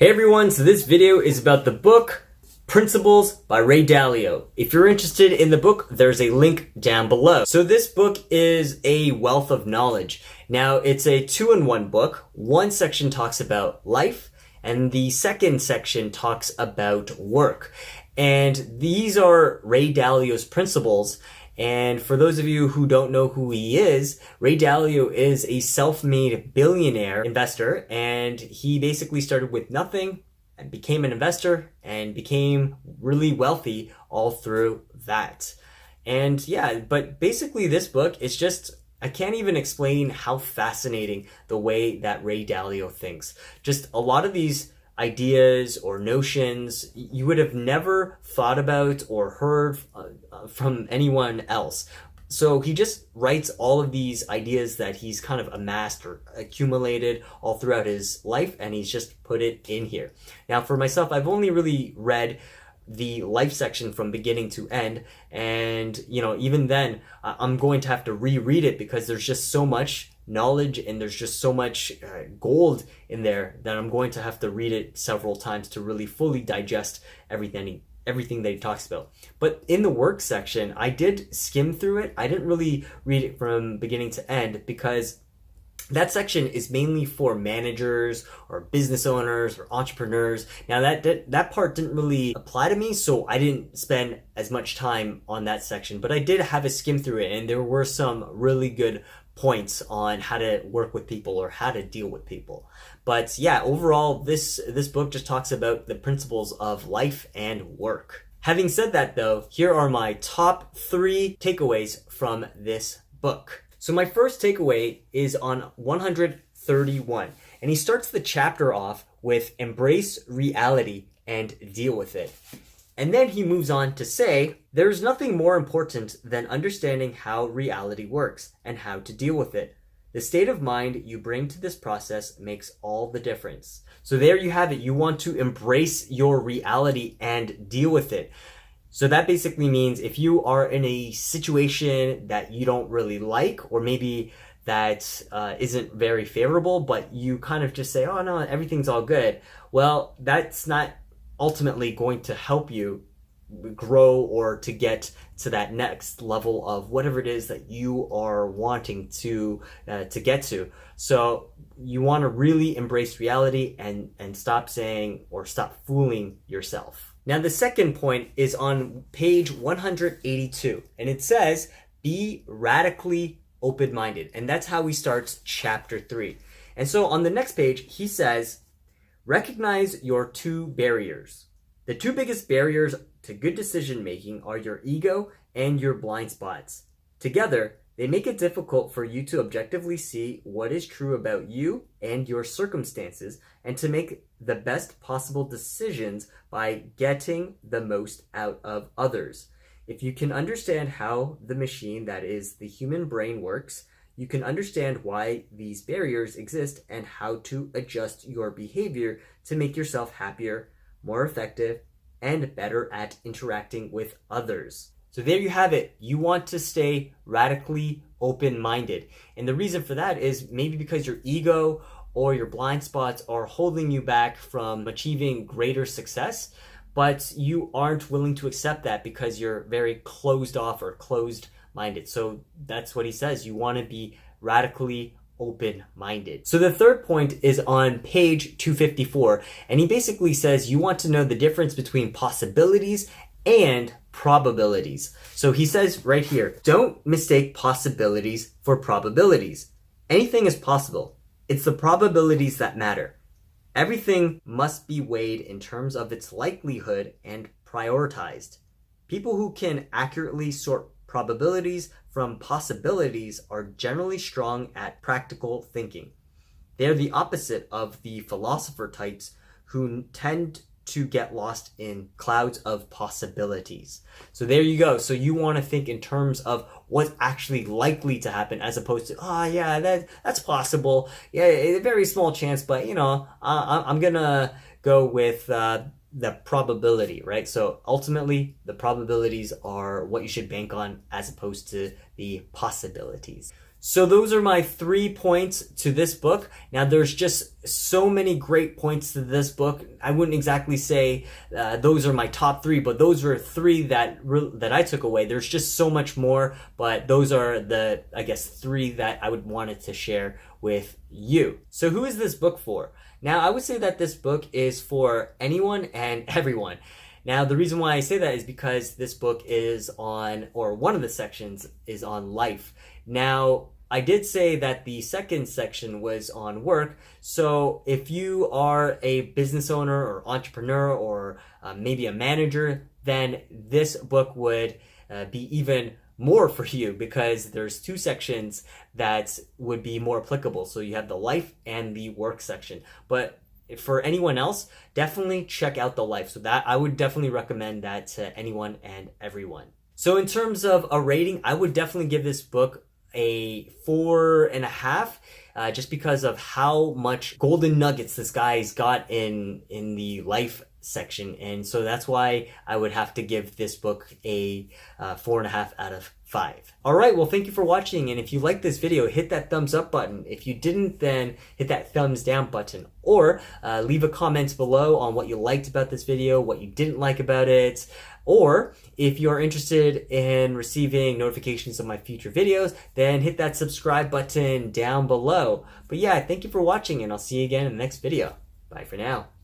Hey everyone, so this video is about the book Principles by Ray Dalio. If you're interested in the book, there's a link down below. So this book is a wealth of knowledge. Now it's a two-in-one book. One section talks about life and the second section talks about work. And these are Ray Dalio's principles. And for those of you who don't know who he is, Ray Dalio is a self-made billionaire investor, and he basically started with nothing and became an investor and became really wealthy all through that. And yeah, but basically this book is just, I can't even explain how fascinating the way that Ray Dalio thinks. Just a lot of these ideas or notions you would have never thought about or heard from anyone else. So he just writes all of these ideas that he's kind of amassed or accumulated all throughout his life, and he's just put it in here. Now for myself, I've only really read the life section from beginning to end, and even then I'm going to have to reread it because there's just so much knowledge and there's just so much gold in there that I'm going to have to read it several times to really fully digest everything that he talks about. But in the work section, I did skim through it. I didn't really read it from beginning to end because that section is mainly for managers or business owners or entrepreneurs. Now that part didn't really apply to me, so I didn't spend as much time on that section, but I did have a skim through it, and there were some really good points on how to work with people or how to deal with people. But yeah, overall, this book just talks about the principles of life and work. Having said that though, here are my top 3 takeaways from this book. So my first takeaway is on 131, and he starts the chapter off with embrace reality and deal with it. And then he moves on to say, there's nothing more important than understanding how reality works and how to deal with it. The state of mind you bring to this process makes all the difference. So there you have it. You want to embrace your reality and deal with it. So that basically means if you are in a situation that you don't really like, or maybe that isn't very favorable, but you kind of just say, oh no, everything's all good. Well, that's not ultimately going to help you grow or to get to that next level of whatever it is that you are wanting to get to. So you want to really embrace reality and stop saying or stop fooling yourself. Now the second point is on page 182, and it says be radically open-minded, and that's how he starts chapter 3. And so on the next page he says, recognize your 2 barriers. The 2 biggest barriers to good decision making are your ego and your blind spots. Together, they make it difficult for you to objectively see what is true about you and your circumstances and to make the best possible decisions by getting the most out of others. If you can understand how the machine that is the human brain works, you can understand why these barriers exist and how to adjust your behavior to make yourself happier, more effective, and better at interacting with others. So there you have it. You want to stay radically open-minded. And the reason for that is maybe because your ego or your blind spots are holding you back from achieving greater success, but you aren't willing to accept that because you're very closed off or closed-minded. So that's what he says. You want to be radically open-minded. So the third point is on page 254, and he basically says you want to know the difference between possibilities and probabilities. So he says right here, don't mistake possibilities for probabilities. Anything is possible. It's the probabilities that matter. Everything must be weighed in terms of its likelihood and prioritized. People who can accurately sort probabilities from possibilities are generally strong at practical thinking. They are the opposite of the philosopher types who tend to get lost in clouds of possibilities. So there you go. So you want to think in terms of what's actually likely to happen as opposed to, oh yeah, that's possible. Yeah, a very small chance, but I'm gonna go with the probability, right? So ultimately, the probabilities are what you should bank on as opposed to the possibilities. So those are my 3 points to this book. Now there's just so many great points to this book. I wouldn't exactly say those are my top 3, but those are 3 that I took away. There's just so much more, but those are the, I guess, 3 that I would wanted to share with you. So who is this book for? Now I would say that this book is for anyone and everyone. Now, the reason why I say that is because this book is on, or one of the sections is on life. Now, I did say that the second section was on work. So if you are a business owner or entrepreneur or maybe a manager, then this book would be even more for you, because there's 2 sections that would be more applicable. So you have the life and the work section. But for anyone else, definitely check out the life. So that I would definitely recommend that to anyone and everyone. So in terms of a rating, I would definitely give this book a 4.5, just because of how much golden nuggets this guy's got in the life section. And so that's why I would have to give this book a 4.5 out of 5. All right, well, thank you for watching. And if you like this video, hit that thumbs up button. If you didn't, then hit that thumbs down button, or leave a comment below on what you liked about this video, what you didn't like about it. Or if you're interested in receiving notifications of my future videos, then hit that subscribe button down below. But yeah, thank you for watching, and I'll see you again in the next video. Bye for now.